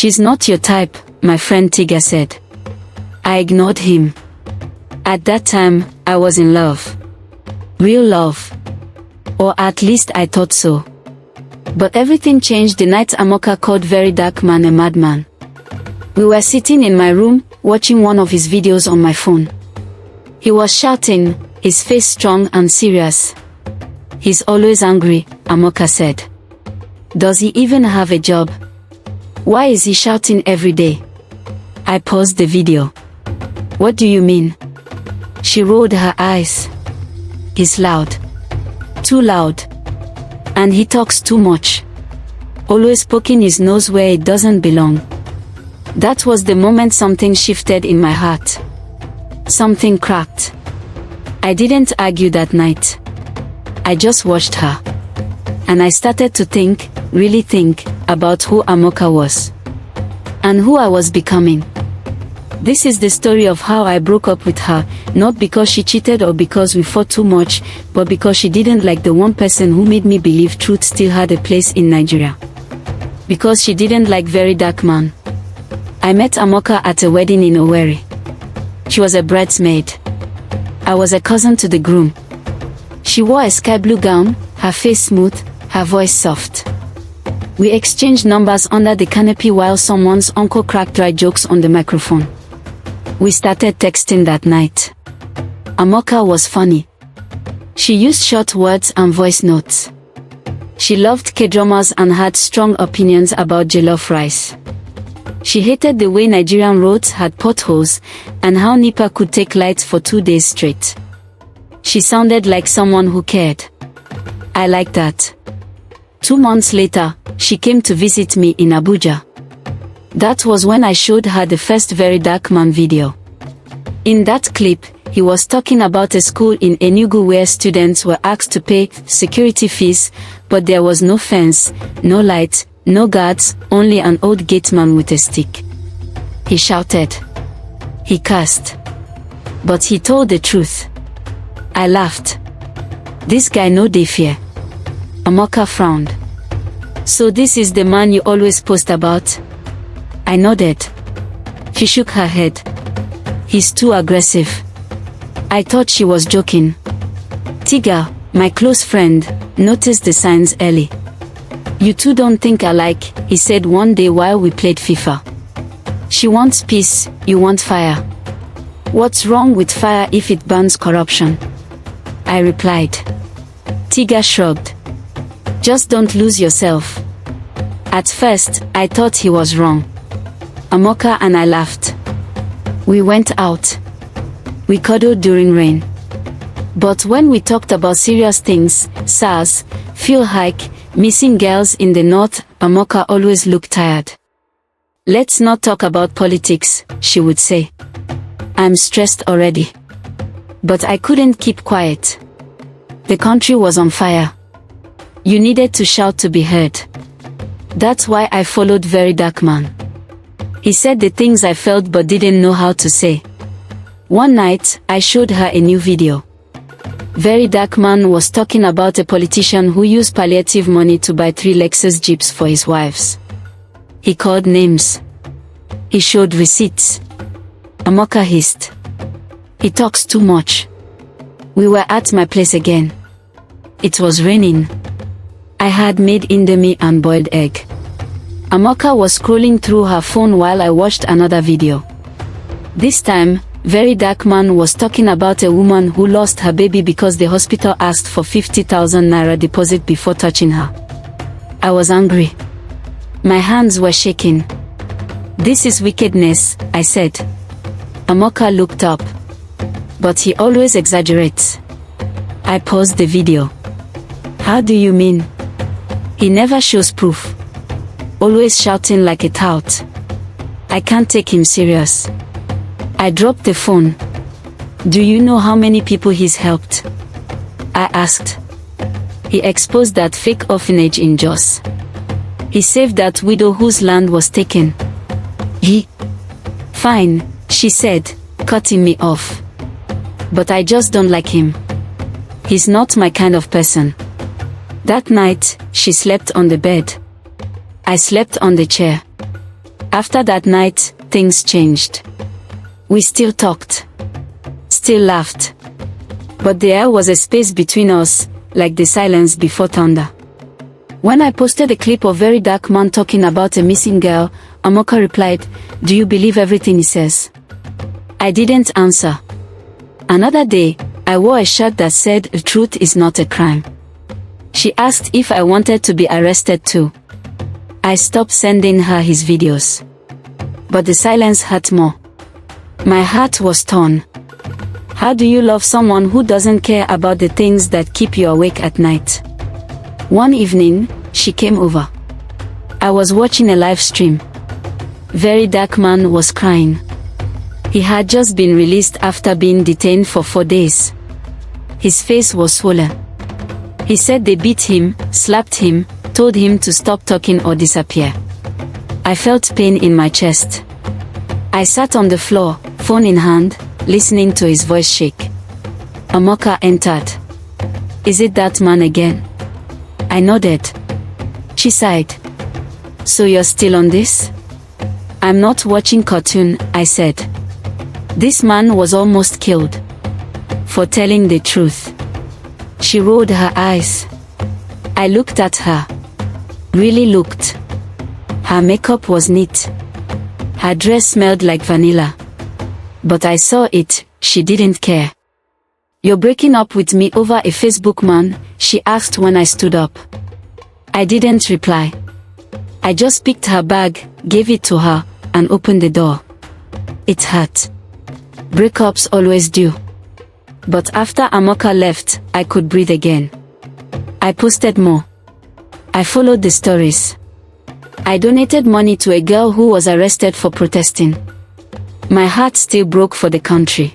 "She's not your type," my friend Tiga said. I ignored him. At that time, I was in love. Real love. Or at least I thought so. But everything changed the night Amoka called Very Dark Man a madman. We were sitting in my room, watching one of his videos on my phone. He was shouting, his face strong and serious. "He's always angry," Amoka said. "Does he even have a job? Why is he shouting every day?" I paused the video. "What do you mean?" She rolled her eyes. "He's loud. Too loud. And he talks too much. Always poking his nose where it doesn't belong." That was the moment something shifted in my heart. Something cracked. I didn't argue that night. I just watched her. And I started to think, really think, about who Amoka was. And who I was becoming. This is the story of how I broke up with her, not because she cheated or because we fought too much, but because she didn't like the one person who made me believe truth still had a place in Nigeria. Because she didn't like Very Dark Man. I met Amoka at a wedding in Owerri. She was a bridesmaid. I was a cousin to the groom. She wore a sky blue gown, her face smooth, her voice soft. We exchanged numbers under the canopy while someone's uncle cracked dry jokes on the microphone. We started texting that night. Amoka was funny. She used short words and voice notes. She loved K-dramas and had strong opinions about jollof rice. She hated the way Nigerian roads had potholes, and how NEPA could take lights for 2 days straight. She sounded like someone who cared. I liked that. 2 months later, she came to visit me in Abuja. That was when I showed her the first Very Dark Man video. In that clip, he was talking about a school in Enugu where students were asked to pay security fees, but there was no fence, no light, no guards, only an old gateman with a stick. He shouted. He cursed. But he told the truth. I laughed. This guy no dey fear. Amoka frowned. So this is the man you always post about? I nodded. She shook her head. He's too aggressive. I thought she was joking. Tiga, my close friend, noticed the signs early. You two don't think alike, he said one day while we played FIFA. She wants peace, you want fire. What's wrong with fire if it burns corruption? I replied. Tiga shrugged. Just don't lose yourself. At first, I thought he was wrong. Amoka and I laughed. We went out. We cuddled during rain. But when we talked about serious things, SARS, fuel hike, missing girls in the north, Amoka always looked tired. Let's not talk about politics, she would say. I'm stressed already. But I couldn't keep quiet. The country was on fire. You needed to shout to be heard. That's why I followed Very Dark Man. He said the things I felt but didn't know how to say. One night, I showed her a new video. Very Dark Man was talking about a politician who used palliative money to buy 3 Lexus Jeeps for his wives. He called names. He showed receipts. Amoka hissed. He talks too much. We were at my place again. It was raining. I had made indomie and boiled egg. Amoka was scrolling through her phone while I watched another video. This time, Very Dark Man was talking about a woman who lost her baby because the hospital asked for 50,000 naira deposit before touching her. I was angry. My hands were shaking. This is wickedness, I said. Amoka looked up. But he always exaggerates. I paused the video. How do you mean? He never shows proof. Always shouting like a tout. I can't take him serious. I dropped the phone. Do you know how many people he's helped? I asked. He exposed that fake orphanage in Jos. He saved that widow whose land was taken. Fine, she said, cutting me off. But I just don't like him. He's not my kind of person. That night, she slept on the bed. I slept on the chair. After that night, things changed. We still talked. Still laughed. But there was a space between us, like the silence before thunder. When I posted a clip of very dark man talking about a missing girl, Amoka replied, "Do you believe everything he says?" I didn't answer. Another day, I wore a shirt that said, "The truth is not a crime." She asked if I wanted to be arrested too. I stopped sending her his videos. But the silence hurt more. My heart was torn. How do you love someone who doesn't care about the things that keep you awake at night? One evening, she came over. I was watching a live stream. Very dark man was crying. He had just been released after being detained for 4 days. His face was swollen. He said they beat him, slapped him, told him to stop talking or disappear. I felt pain in my chest. I sat on the floor, phone in hand, listening to his voice shake. Amoka entered. "Is it that man again?" I nodded. She sighed. "So you're still on this?" "I'm not watching cartoon," I said. "This man was almost killed. For telling the truth." She rolled her eyes. I looked at her. Really looked. Her makeup was neat. Her dress smelled like vanilla. But I saw it, she didn't care. "You're breaking up with me over a Facebook man?" she asked when I stood up. I didn't reply. I just picked her bag, gave it to her, and opened the door. It hurt. Breakups always do. But after Amoka left, I could breathe again. I posted more. I followed the stories. I donated money to a girl who was arrested for protesting. My heart still broke for the country.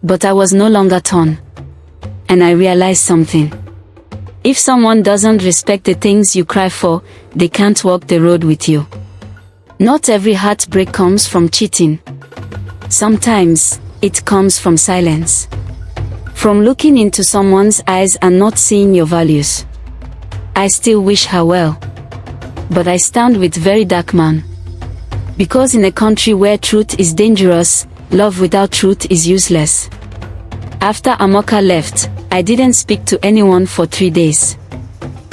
But I was no longer torn. And I realized something. If someone doesn't respect the things you cry for, they can't walk the road with you. Not every heartbreak comes from cheating. Sometimes, it comes from silence. From looking into someone's eyes and not seeing your values. I still wish her well. But I stand with very dark man. Because in a country where truth is dangerous, love without truth is useless. After Amoka left, I didn't speak to anyone for 3 days.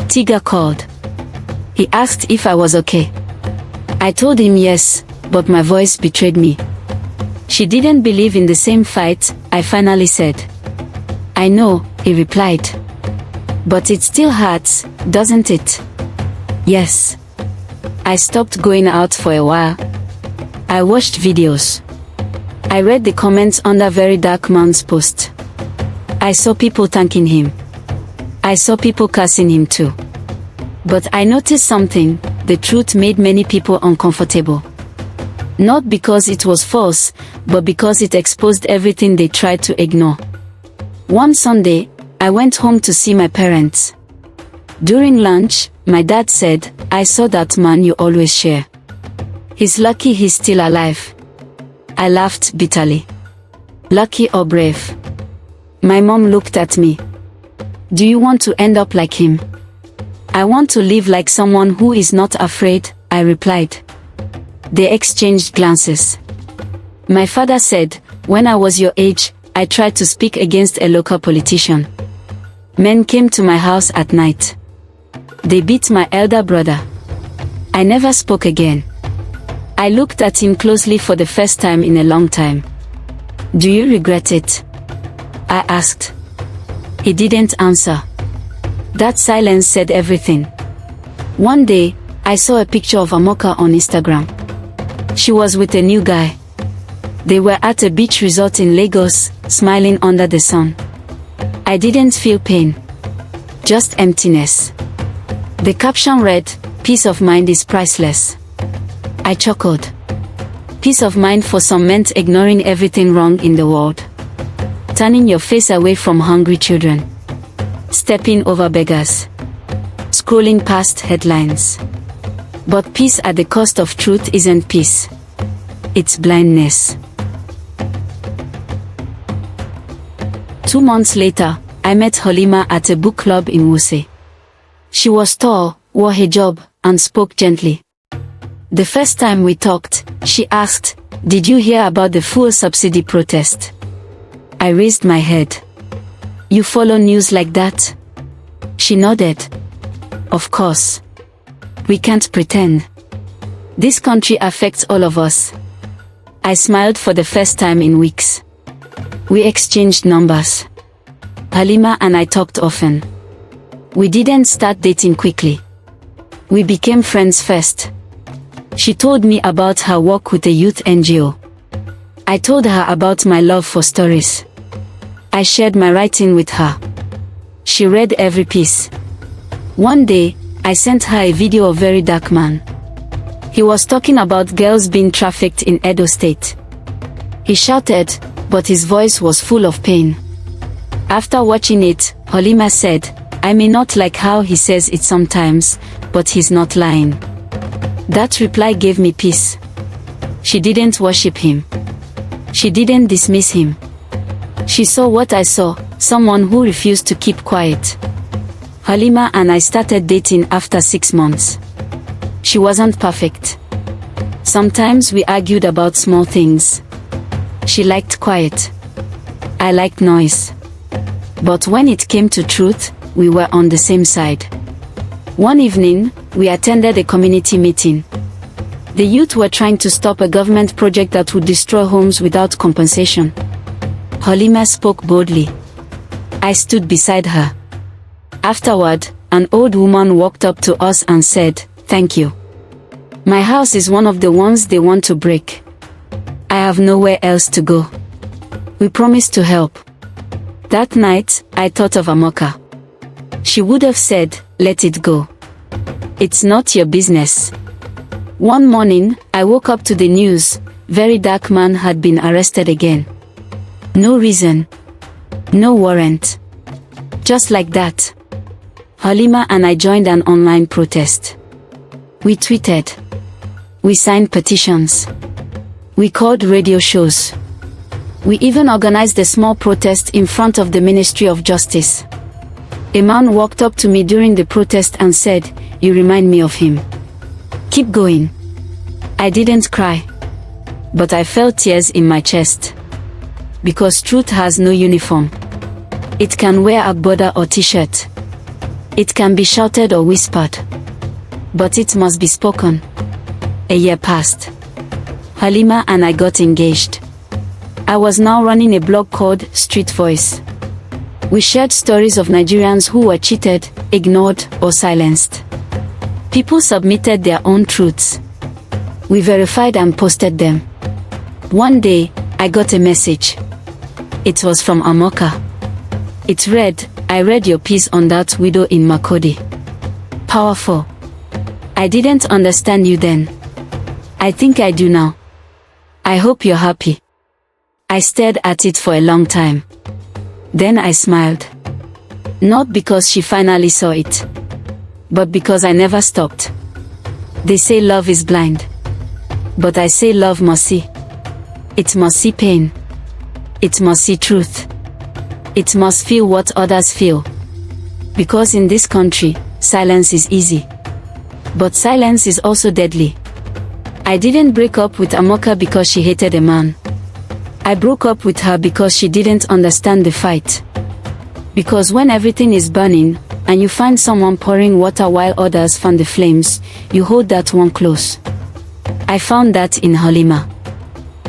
Tiga called. He asked if I was okay. I told him yes, but my voice betrayed me. She didn't believe in the same fight, I finally said. "I know," he replied. "But it still hurts, doesn't it?" "Yes." I stopped going out for a while. I watched videos. I read the comments under Very Dark Man's post. I saw people thanking him. I saw people cursing him too. But I noticed something, the truth made many people uncomfortable. Not because it was false, but because it exposed everything they tried to ignore. One Sunday, I went home to see my parents. During lunch, my dad said, "I saw that man you always share. He's lucky he's still alive." I laughed bitterly. Lucky or brave? My mom looked at me. "Do you want to end up like him?" "I want to live like someone who is not afraid," I replied. They exchanged glances. My father said, "When I was your age, I tried to speak against a local politician. Men came to my house at night. They beat my elder brother. I never spoke again." I looked at him closely for the first time in a long time. "Do you regret it?" I asked. He didn't answer. That silence said everything. One day, I saw a picture of Amoka on Instagram. She was with a new guy. They were at a beach resort in Lagos, smiling under the sun. I didn't feel pain. Just emptiness. The caption read, "Peace of mind is priceless." I chuckled. Peace of mind for some meant ignoring everything wrong in the world. Turning your face away from hungry children. Stepping over beggars. Scrolling past headlines. But peace at the cost of truth isn't peace. It's blindness. 2 months later, I met Halima at a book club in Wuse. She was tall, wore hijab, and spoke gently. The first time we talked, she asked, "Did you hear about the fuel subsidy protest?" I raised my head. "You follow news like that?" She nodded. "Of course. We can't pretend. This country affects all of us." I smiled for the first time in weeks. We exchanged numbers. Halima and I talked often. We didn't start dating quickly. We became friends first. She told me about her work with a youth NGO. I told her about my love for stories. I shared my writing with her. She read every piece. One day, I sent her a video of a very dark man. He was talking about girls being trafficked in Edo State. He shouted, but his voice was full of pain. After watching it, Halima said, "I may not like how he says it sometimes, but he's not lying." That reply gave me peace. She didn't worship him. She didn't dismiss him. She saw what I saw, someone who refused to keep quiet. Halima and I started dating after 6 months. She wasn't perfect. Sometimes we argued about small things. She liked quiet. I liked noise. But when it came to truth, we were on the same side. One evening, we attended a community meeting. The youth were trying to stop a government project that would destroy homes without compensation. Halima spoke boldly. I stood beside her. Afterward, an old woman walked up to us and said, "Thank you. My house is one of the ones they want to break. I have nowhere else to go." We promised to help. That night, I thought of Amoka. She would have said, "Let it go. It's not your business." One morning, I woke up to the news, very dark man had been arrested again. No reason. No warrant. Just like that. Halima and I joined an online protest. We tweeted. We signed petitions. We called radio shows. We even organized a small protest in front of the Ministry of Justice. A man walked up to me during the protest and said, "You remind me of him. Keep going." I didn't cry. But I felt tears in my chest. Because truth has no uniform. It can wear a border or t-shirt. It can be shouted or whispered. But it must be spoken. A year passed. Halima and I got engaged. I was now running a blog called Street Voice. We shared stories of Nigerians who were cheated, ignored, or silenced. People submitted their own truths. We verified and posted them. One day, I got a message. It was from Amoka. It read, "I read your piece on that widow in Makodi. Powerful. I didn't understand you then. I think I do now. I hope you're happy." I stared at it for a long time. Then I smiled. Not because she finally saw it, but because I never stopped. They say love is blind. But I say love must see. It must see pain. It must see truth. It must feel what others feel. Because in this country, silence is easy. But silence is also deadly. I didn't break up with Amoka because she hated a man. I broke up with her because she didn't understand the fight. Because when everything is burning, and you find someone pouring water while others fan the flames, you hold that one close. I found that in Halima.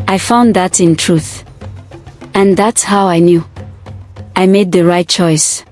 I found that in truth. And that's how I knew I made the right choice.